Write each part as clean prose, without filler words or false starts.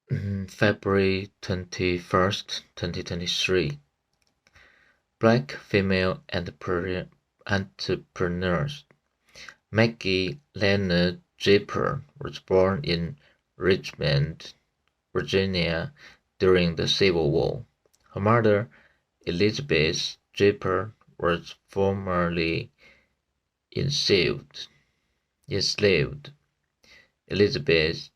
February 21st, 2023. Black female entrepreneurs. Maggie Leonard Draper was born in Richmond, Virginia during the Civil War. Her mother, Elizabeth Draper, was formerly enslaved. Elizabeth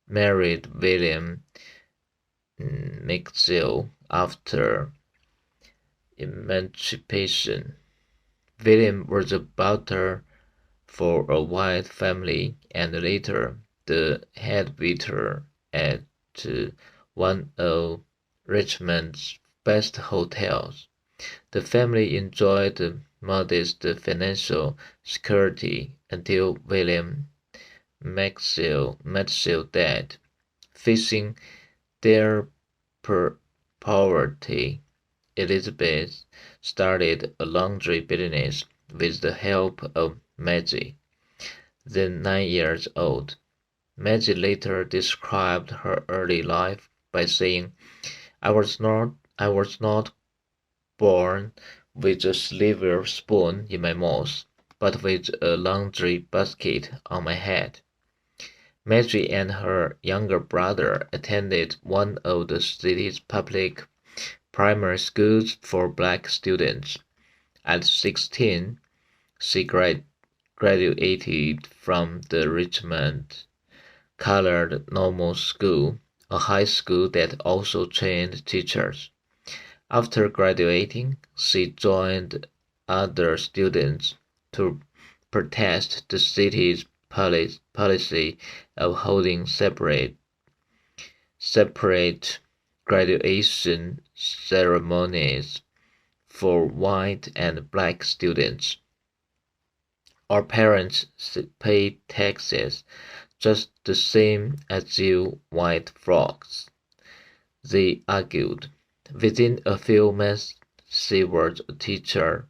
married William McGill after emancipation. William was a butler for a white family and later the head waiter at one of Richmond's best hotels. The family enjoyed modest financial security until William McGill died. Facing their poverty, Elizabeth started a laundry business with the help of Maggie, then 9 years old. Maggie later described her early life by saying, I was not born with a silver spoon in my mouth, but with a laundry basket on my head. Maggie and her younger brother attended one of the city's public primary schools for black students. At 16, she graduated from the Richmond Colored Normal School, a high school that also trained teachers. After graduating, she joined other students to protest the city's policy of holding separate graduation ceremonies for white and black students. Our parents pay taxes just the same as you white folks, they argued. Within a few months, she was a teacher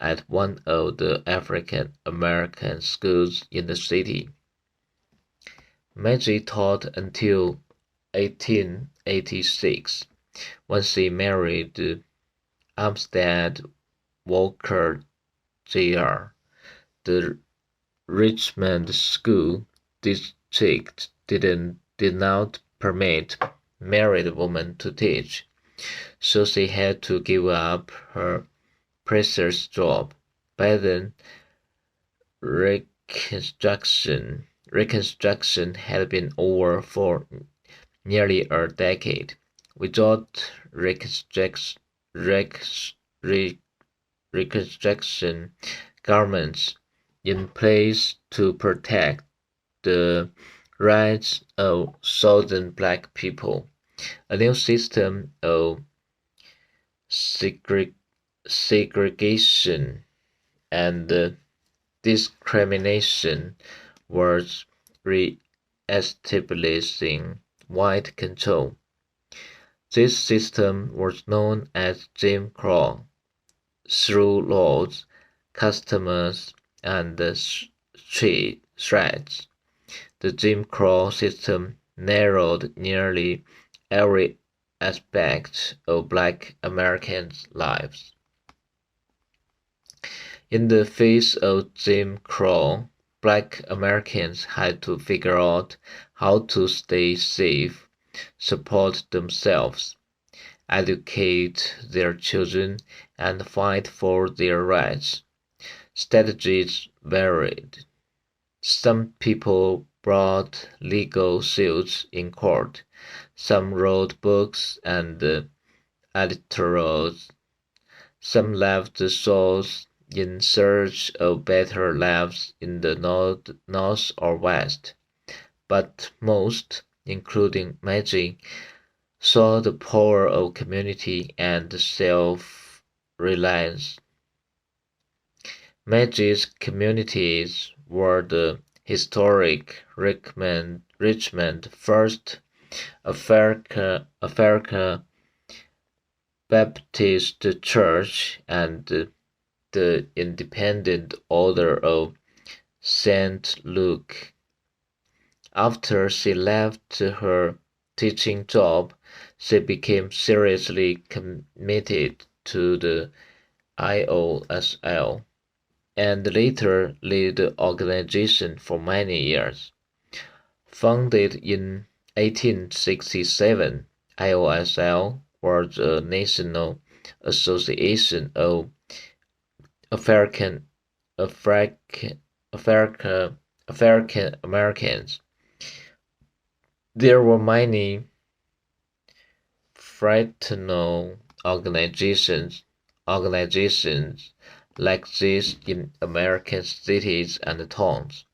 at one of the African American schools in the city. Maggie taught until 1886, when she married Armstead Walker Jr. The Richmond School District did not permit married women to teach, so she had to give up her preacher's job. By then, Reconstruction had been over for nearly a decade. Without Reconstruction governments in place to protect the rights of Southern black people, a new system of segregation and discrimination was re-establishing white control. This system was known as Jim Crow. Through laws, customs, and threats, the Jim Crow system narrowed nearly every aspect of black Americans' lives. In the face of Jim Crow, black Americans had to figure out how to stay safe, support themselves, educate their children, and fight for their rights. Strategies varied. Some people brought legal suits in court. Some wrote books and editorials. Some left the South in search of better lives in the North or West. But most, including Maggie, saw the power of community and self-reliance. Maggie's communities were the historic Richmond First African Baptist Church and the Independent Order of St. Luke. After she left her teaching job, she became seriously committed to the IOSL and later led the organization for many years. Founded in 1867, IOSL was a national association of African African African Americans. There were many fraternal organizations like this in American cities and towns.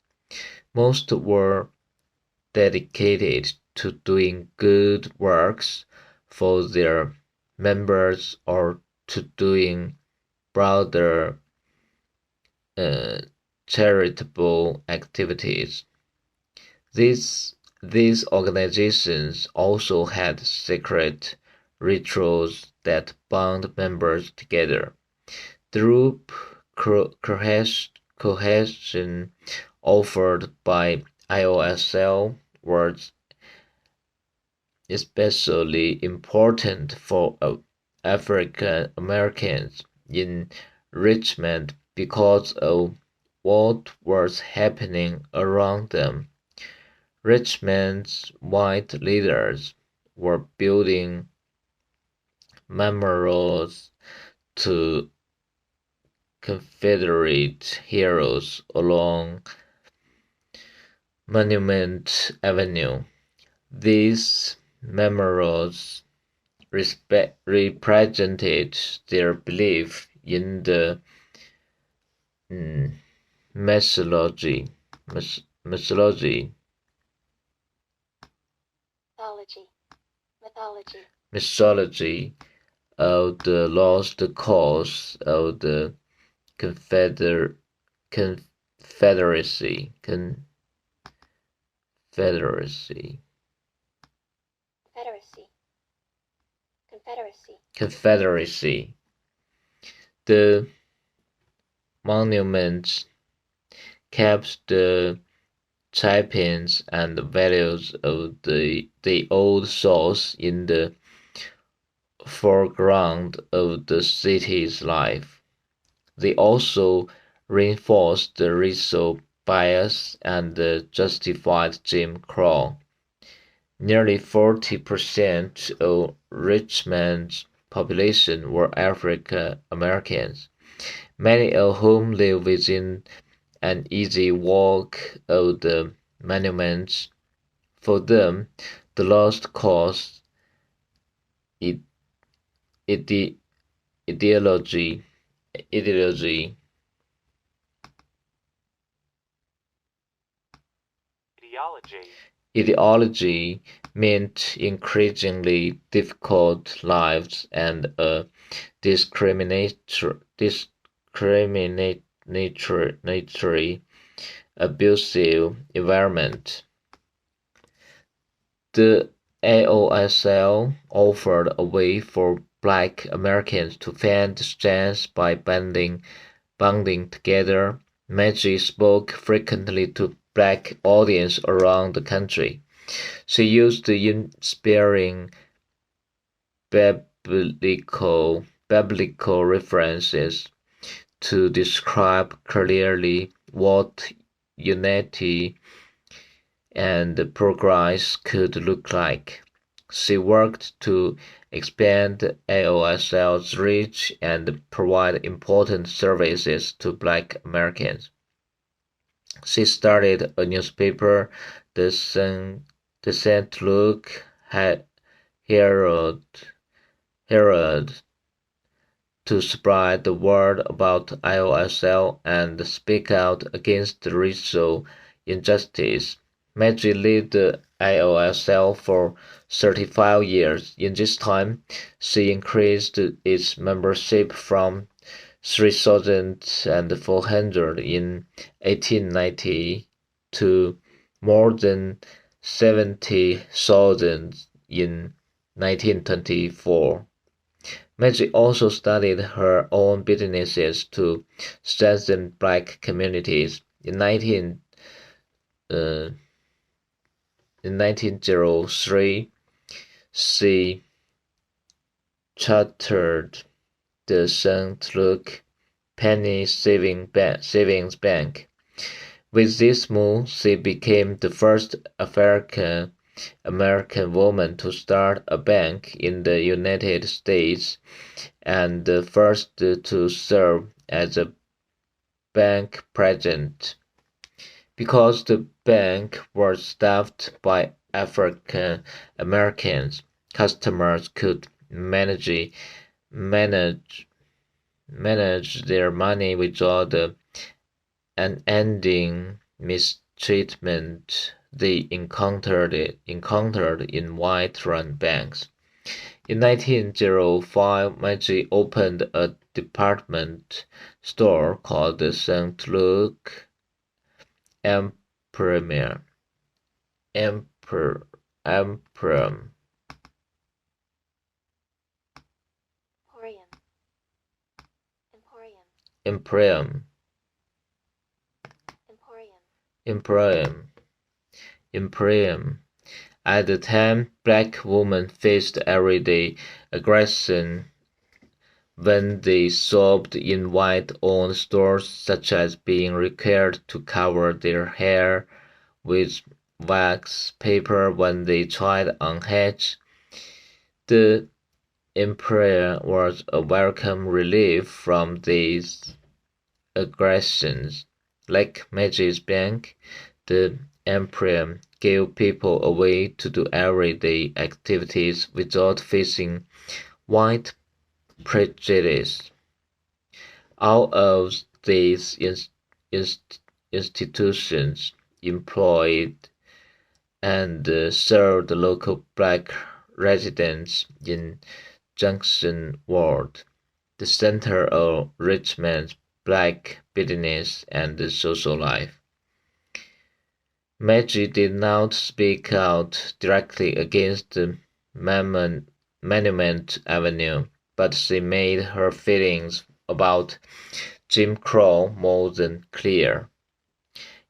Most were dedicated to doing good works for their members or to doing broader uh, charitable activities. These organizations also had secret rituals that bound members together. The group cohesion offered by IOSL was especially important for African Americans in Richmond because of what was happening around them. Richmond's white leaders were building memorials to Confederate heroes along Monument Avenue. These memorials represented their belief in the mythology mythology mythology of the lost cause of the Confederacy. Confederacy. The monuments kept the typings and values of the old South in the foreground of the city's life. They also reinforced the racial bias and justified Jim Crow. Nearly 40% of Richmond's population were African Americans, many of whom live within an easy walk of the monuments. For them, the lost cause ideology ideology meant increasingly difficult lives and a discriminatory, abusive environment. The AOSL offered a way for Black Americans to find strength by bonding together. Maggie spoke frequently to Black audiences around the country. She used inspiring biblical references to describe clearly what unity and progress could look like. She worked to expand AOSL's reach and provide important services to Black Americans. She started a newspaper, the St. Luke Herald, to spread the word about IOSL and speak out against racial injustice. Maggie led the IOSL for 35 years. In this time, she increased its membership from 3,400 in 1890 to more than 70,000 in 1924. Maggie also started her own businesses to strengthen Black communities. In 1903, She chartered the St. Luke Penny Savings Bank. With this move, she became the first American woman to start a bank in the United States and the first to serve as a bank president. Because the bank was staffed by African Americans, customers could manage their money without the unending mistreatment they encountered in white-run banks. In 1905, Maggie opened a department store called the St. Luke Emporium. Emporium. Emporium. Emporium. At the time, black women faced everyday aggression when they shopped in white-owned stores, such as being required to cover their hair with wax paper when they tried on hats. The Emporium was a welcome relief from these aggressions. Like Maggie's Bank, the Emporium gave people a way to do everyday activities without facing white prejudice. All of these institutions employed and served local black residents in Junction Ward, the center of Richmond's black business and social life. Maggie did not speak out directly against the Monument Avenue, but she made her feelings about Jim Crow more than clear.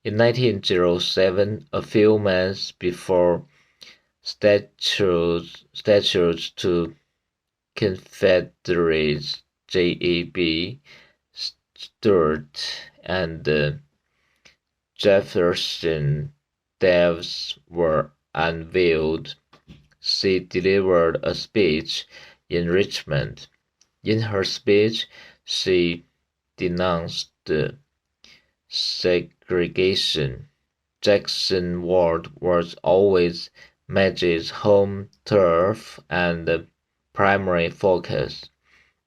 In 1907, a few months before statues to Confederates J.E.B. Stuart and Jefferson Davis were unveiled, she delivered a speech in Richmond. In her speech, she denounced segregation. Jackson Ward was always Maggie's home turf and the primary focus,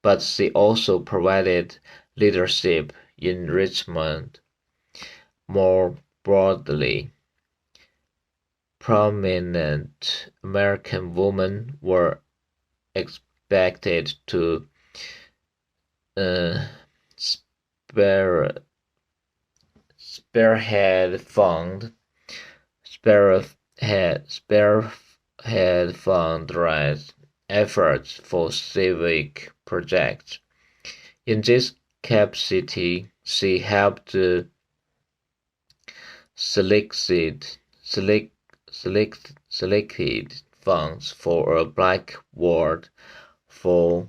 but she also provided leadership in Richmond more broadly. Prominent American women were expected to spearhead fundraise efforts for civic projects. In this capacity, she helped selected funds for a black ward for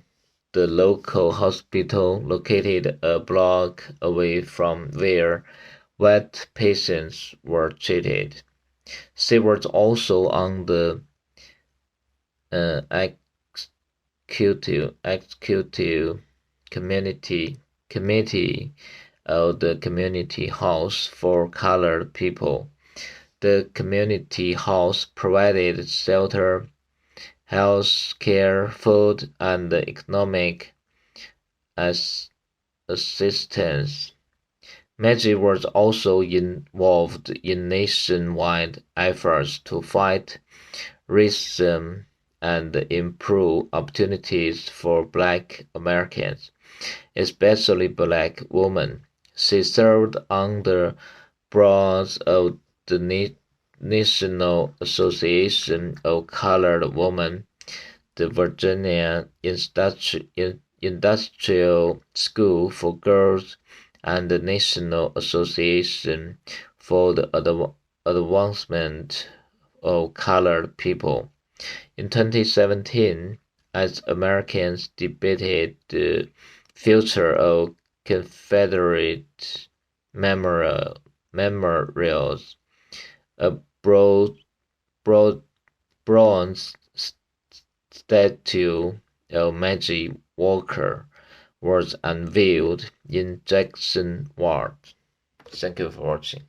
the local hospital located a block away from where white patients were treated. She was also on the executive committee of the community house for colored people. The community house provided shelter, health care, food, and economic assistance. Maggie was also involved in nationwide efforts to fight racism and improve opportunities for black Americans, especially black women. She served on the boards of the National Association of Colored Women, the Virginia Industrial School for Girls, and the National Association for the Advancement of Colored People. In 2017, as Americans debated the future of Confederate memorials, a broad bronze statue of Maggie Walker was unveiled in Jackson Ward. Thank you for watching.